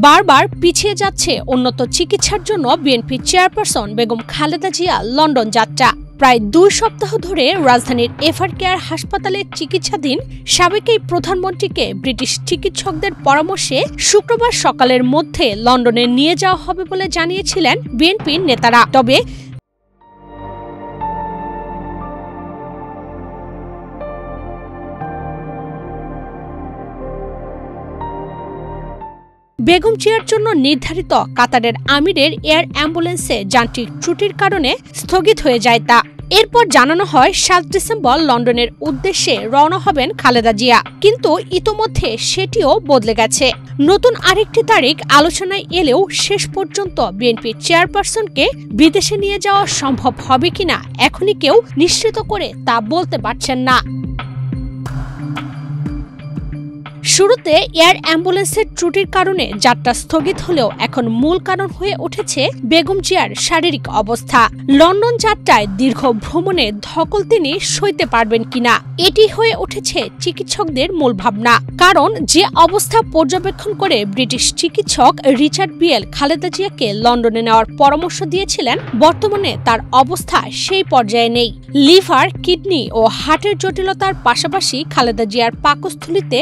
বারবার পিছিয়ে যাচ্ছে উন্নত চিকিৎসার জন্য BNP chairperson Begum Khaleda Zia London যাত্রা। প্রায় 2 সপ্তাহ ধরে রাজধানীর এফআর কেয়ার হাসপাতালে চিকিৎসাধীন সাবেক এই প্রধানমন্ত্রীকে ব্রিটিশ চিকিৎসকদের পরামর্শে শুক্রবার সকালের মধ্যে লন্ডনে নিয়ে যাওয়া হবে বলে জানিয়েছিলেন বিএনপির নেতারা। তবে বেগম জিয়ার জন্য নির্ধারিত কাতারের আমিরের এয়ার অ্যাম্বুলেন্সে যান্ত্রিক ত্রুটির কারণে স্থগিত হয়ে যায় তা। এরপর জানানো হয় 7 ডিসেম্বর লন্ডনের উদ্দেশ্যে রওনা হবেন খালেদা জিয়া, কিন্তু ইতোমধ্যে সেটিও বদলে গেছে। নতুন আরেকটি তারিখ আলোচনায় এলেও শেষ পর্যন্ত বিএনপি চেয়ারপারসনকে বিদেশে নিয়ে যাওয়া সম্ভব হবে কিনা এখনই কেউ নিশ্চিত করে তা বলতে পারছেন না। শুরুতে এয়ার অ্যাম্বুলেন্সের ত্রুটির কারণে যাত্রা স্থগিত হলেও এখন মূল কারণ হয়ে উঠেছে বেগম জিয়ার শারীরিক অবস্থা। লন্ডন যাত্রায় দীর্ঘ ভ্রমণে ধকল তিনি সইতে পারবেন কিনা এটি হয়ে উঠেছে চিকিৎসকদের মূল ভাবনা। কারণ যে অবস্থা পর্যবেক্ষণ করে ব্রিটিশ চিকিৎসক রিচার্ড বিয়েল খালেদা জিয়াকে লন্ডনে নেওয়ার পরামর্শ দিয়েছিলেন, বর্তমানে তার অবস্থা সেই পর্যায়ে নেই। লিভার, কিডনি ও হার্টের জটিলতার পাশাপাশি খালেদা জিয়ার পাকস্থলীতে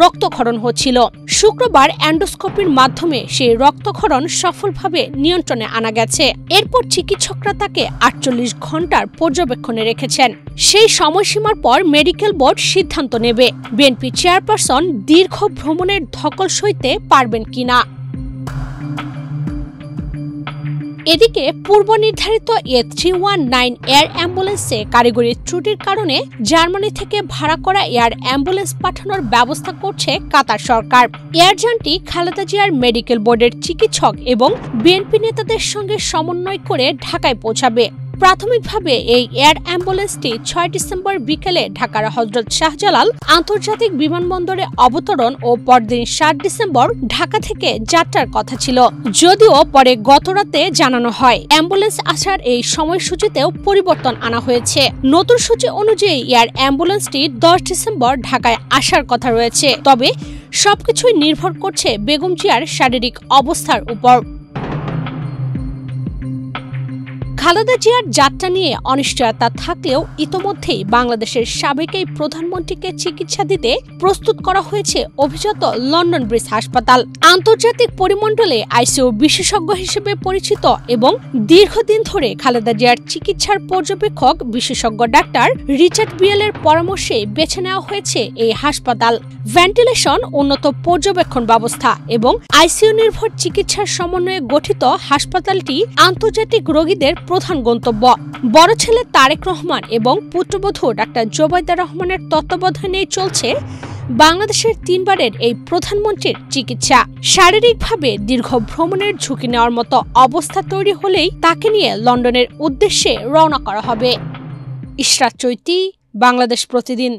রক্তক্ষরণ হচ্ছিল। শুক্রবার এন্ডোস্কোপির মাধ্যমে সেই রক্তক্ষরণ সফলভাবে নিয়ন্ত্রণে আনা গেছে। এরপর চিকিৎসকরা তাকে 48 ঘন্টার পর্যবেক্ষণে রেখেছেন। সেই সময়সীমার পর মেডিকেল বোর্ড সিদ্ধান্ত নেবে বিএনপি চেয়ারপারসন দীর্ঘ ভ্রমণের ধকল সইতে পারবেন কিনা। এদিকে পূর্ব নির্ধারিত A319 এয়ার অ্যাম্বুলেন্সে কারিগরি ত্রুটির কারণে জার্মানি থেকে ভাড়া করা এয়ার অ্যাম্বুলেন্স পাঠানোর ব্যবস্থা করছে কাতার সরকার। এয়ারযানটি খালেদা জিয়ার মেডিকেল বোর্ডের চিকিৎসক এবং বিএনপি নেতাদের সঙ্গে সমন্বয় করে ঢাকায় পৌঁছাবে। প্রাথমিকভাবে এই এয়ার অ্যাম্বুলেন্সটি 6 ডিসেম্বর বিকেলে ঢাকার হযরত শাহজালাল আন্তর্জাতিক বিমানবন্দরে অবতরণ ও পরদিন 7 ডিসেম্বর ঢাকা থেকে যাত্রার কথা ছিল। যদিও পরে গতরাতে জানানো হয় অ্যাম্বুলেন্স আসার এই সময়সূচিতেও পরিবর্তন আনা হয়েছে। নতুন সূচি অনুযায়ী এয়ার অ্যাম্বুলেন্সটি 10 ডিসেম্বর ঢাকায় আসার কথা রয়েছে। তবে সবকিছুই নির্ভর করছে বেগম জিয়ার শারীরিক অবস্থার উপর। খালেদা জিয়ার যাত্রা নিয়ে অনিশ্চয়তা থাকলেও ইতোমধ্যেই বাংলাদেশের সাবেক এই প্রধানমন্ত্রীকে চিকিৎসা দিতে প্রস্তুত করা হয়েছে অভিজাত লন্ডন ব্রিজ হাসপাতাল। আন্তর্জাতিক পরিমণ্ডলে আইসিইউ বিশেষজ্ঞ হিসেবে পরিচিত এবং দীর্ঘদিন ধরে খালেদা জিয়ার চিকিৎসার পর্যবেক্ষক বিশেষজ্ঞ ডাক্তার রিচার্ড বিয়েলের পরামর্শে বেছে নেওয়া হয়েছে এই হাসপাতাল। ভেন্টিলেশন, উন্নত পর্যবেক্ষণ ব্যবস্থা এবং আইসিইউ নির্ভর চিকিৎসার সমন্বয়ে গঠিত হাসপাতালটি আন্তর্জাতিক রোগীদের প্রধান গন্তব্য। বড় ছেলে তারেক রহমান এবং পুত্রবধূ ডাক্তার জোবাইদা রহমানের তত্ত্বাবধানেই চলছে বাংলাদেশের 3 বারের এই প্রধানমন্ত্রীর চিকিৎসা। শারীরিকভাবে দীর্ঘ ভ্রমণের ঝুঁকি নেওয়ার মতো অবস্থা তৈরি হলেই তাকে নিয়ে লন্ডনের উদ্দেশ্যে রওনা করা হবে। ইশরাত চৈতি, বাংলাদেশ প্রতিদিন।